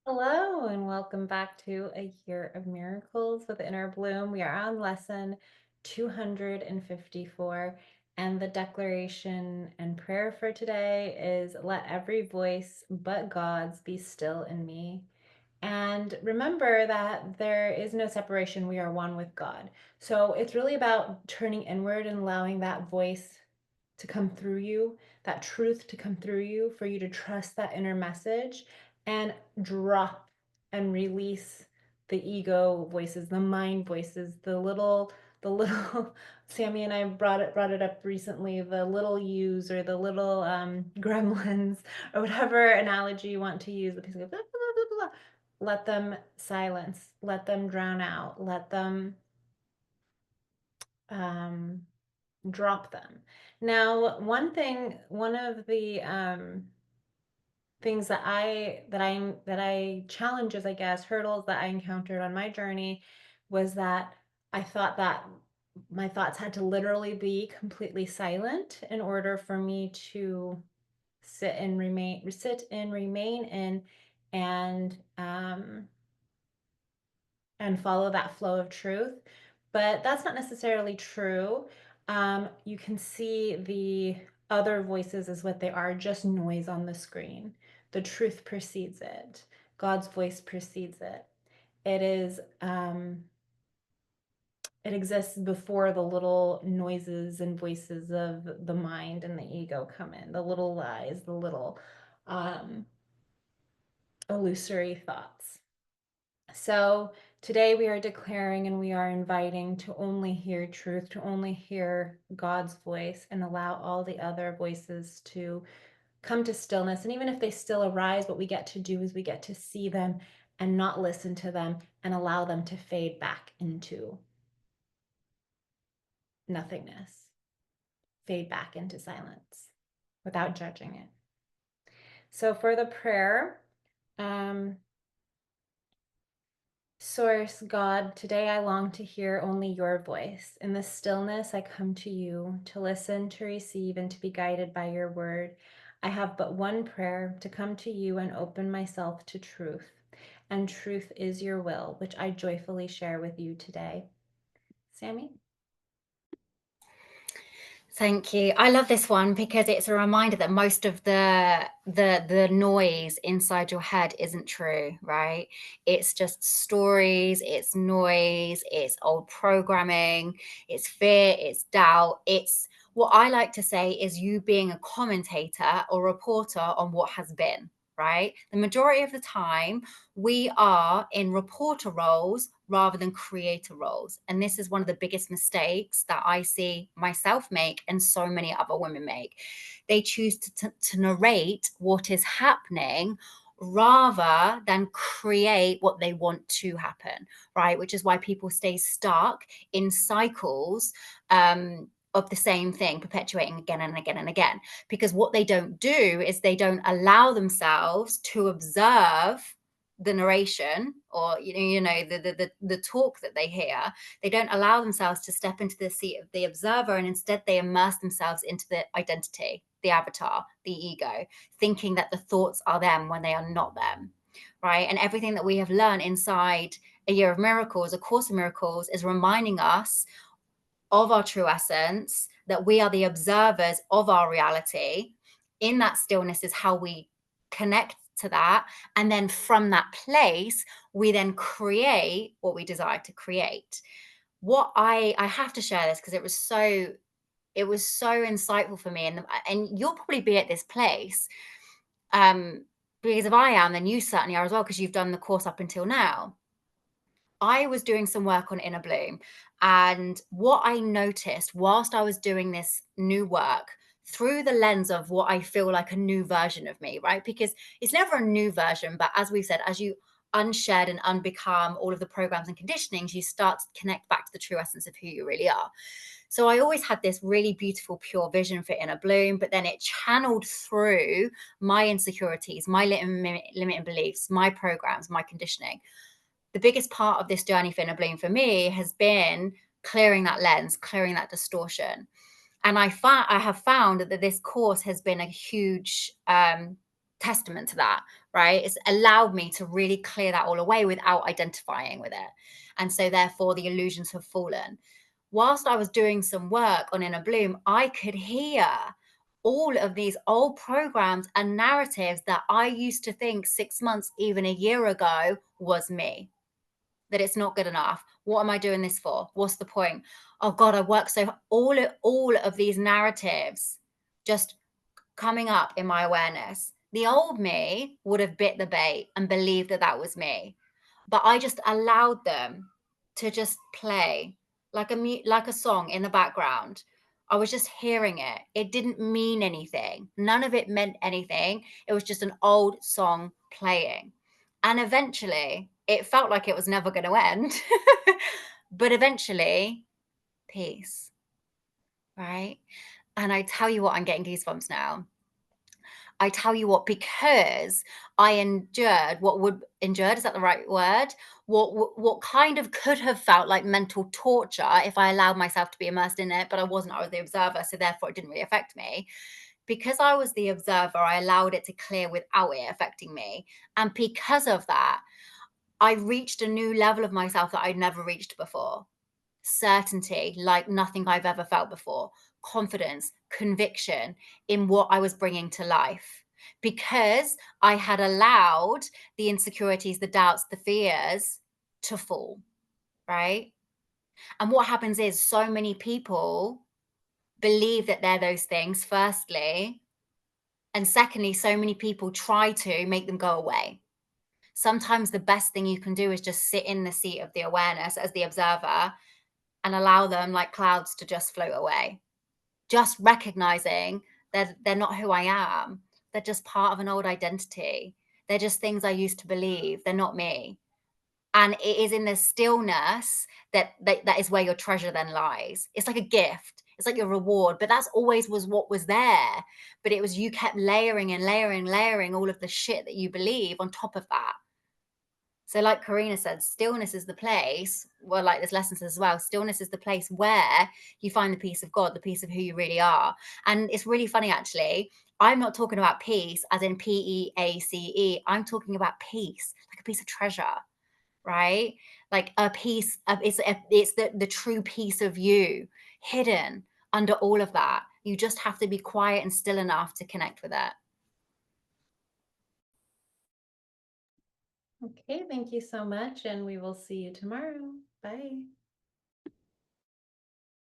Hello, and welcome back to A Year of Miracles with Inner Bloom. We are on lesson 254, and the declaration and prayer for today is let every voice but God's be still in me. And remember that there is no separation. We are one with God. So it's really about turning inward and allowing that voice to come through you, that truth to come through you, for you to trust that inner message and drop and release the ego voices, the mind voices, the little Sammy and I brought it up recently, the little yous or the little gremlins or whatever analogy you want to use. The piece of blah, blah, blah, blah, blah. Let them silence, let them drown out, let them um, drop them. Now, one of the things that I challenges, I guess, hurdles that I encountered on my journey was that I thought that my thoughts had to literally be completely silent in order for me to sit and remain in and and follow that flow of truth. But that's not necessarily true. You can see the other voices as what they are, just noise on the screen. The truth precedes it. God's voice precedes it. It is it exists before the little noises and voices of the mind and the ego come in, the little lies, the little um, illusory thoughts. So today we are declaring and we are inviting to only hear truth, to only hear God's voice and allow all the other voices to come to stillness. And even if they still arise, what we get to do is we get to see them and not listen to them and allow them to fade back into nothingness, fade back into silence without judging it. So for the prayer, um, Source God, today I long to hear only your voice. In the stillness, I come to you to listen, to receive, and to be guided by your word. I have but one prayer to come to you and open myself to truth. And truth is your will, which I joyfully share with you today. Sammy? Thank you. I love this one because it's a reminder that most of the noise inside your head isn't true, right? It's just stories, it's noise, it's old programming, it's fear, it's doubt. It's what I like to say is you being a commentator or reporter on what has been, right? The majority of the time, we are in reporter roles rather than creator roles. And this is one of the biggest mistakes that I see myself make and so many other women make. They choose to narrate what is happening rather than create what they want to happen, right? Which is why people stay stuck in cycles of the same thing, perpetuating again and again and again. Because what they don't do is they don't allow themselves to observe the narration or the talk that they hear. They don't allow themselves to step into the seat of the observer, and instead they immerse themselves into the identity, the avatar, the ego, thinking that the thoughts are them when they are not them, right? And everything that we have learned inside A Year of Miracles, A Course in Miracles, is reminding us of our true essence, that we are the observers of our reality. In that stillness is how we connect to that. And then from that place, we then create what we desire to create. What I have to share this because it was so insightful for me. And you'll probably be at this place. Because if I am, then you certainly are as well, because you've done the course up until now. I was doing some work on Inner Bloom. And what I noticed whilst I was doing this new work through the lens of what I feel like a new version of me, right? Because it's never a new version, but as we've said, as you unshed and unbecome all of the programs and conditionings, you start to connect back to the true essence of who you really are. So I always had this really beautiful, pure vision for Inner Bloom, but then it channeled through my insecurities, my limiting beliefs, my programs, my conditioning. The biggest part of this journey for Inner Bloom for me has been clearing that lens, clearing that distortion. And I have found that this course has been a huge testament to that, right? It's allowed me to really clear that all away without identifying with it. And so, therefore, the illusions have fallen. Whilst I was doing some work on Inner Bloom, I could hear all of these old programs and narratives that I used to think 6 months, even a year ago, was me. That it's not good enough. What am I doing this for? What's the point? Oh God, I work so all of these narratives just coming up in my awareness. The old me would have bit the bait and believed that that was me, but I just allowed them to just play like like a song in the background. I was just hearing it. It didn't mean anything. None of it meant anything. It was just an old song playing. And eventually, it felt like it was never going to end. But eventually, peace, right? And I tell you what, I'm getting goosebumps now. I tell you what, because I endured what would endured, is that the right word? What kind of could have felt like mental torture if I allowed myself to be immersed in it, but I wasn't. I was the observer, so therefore it didn't really affect me. Because I was the observer, I allowed it to clear without it affecting me. And because of that, I reached a new level of myself that I'd never reached before. Certainty like nothing I've ever felt before, confidence, conviction in what I was bringing to life. Because I had allowed the insecurities, the doubts, the fears to fall, right? And what happens is so many people believe that they're those things, firstly. And secondly, so many people try to make them go away. Sometimes the best thing you can do is just sit in the seat of the awareness as the observer and allow them like clouds to just float away. Just recognizing that they're not who I am. They're just part of an old identity. They're just things I used to believe. They're not me. And it is in the stillness that is where your treasure then lies. It's like a gift. It's like your reward, but that's always was what was there. But it was you kept layering and layering, layering all of the shit that you believe on top of that. So, like Karina said, stillness is the place, well, like this lesson says as well, stillness is the place where you find the peace of God, the peace of who you really are. And it's really funny, actually. I'm not talking about peace as in Peace. I'm talking about peace, like a piece of treasure, right? Like a piece of it's the true piece of you hidden under all of that. You just have to be quiet and still enough to connect with it. Okay, thank you so much, and we will see you tomorrow. Bye.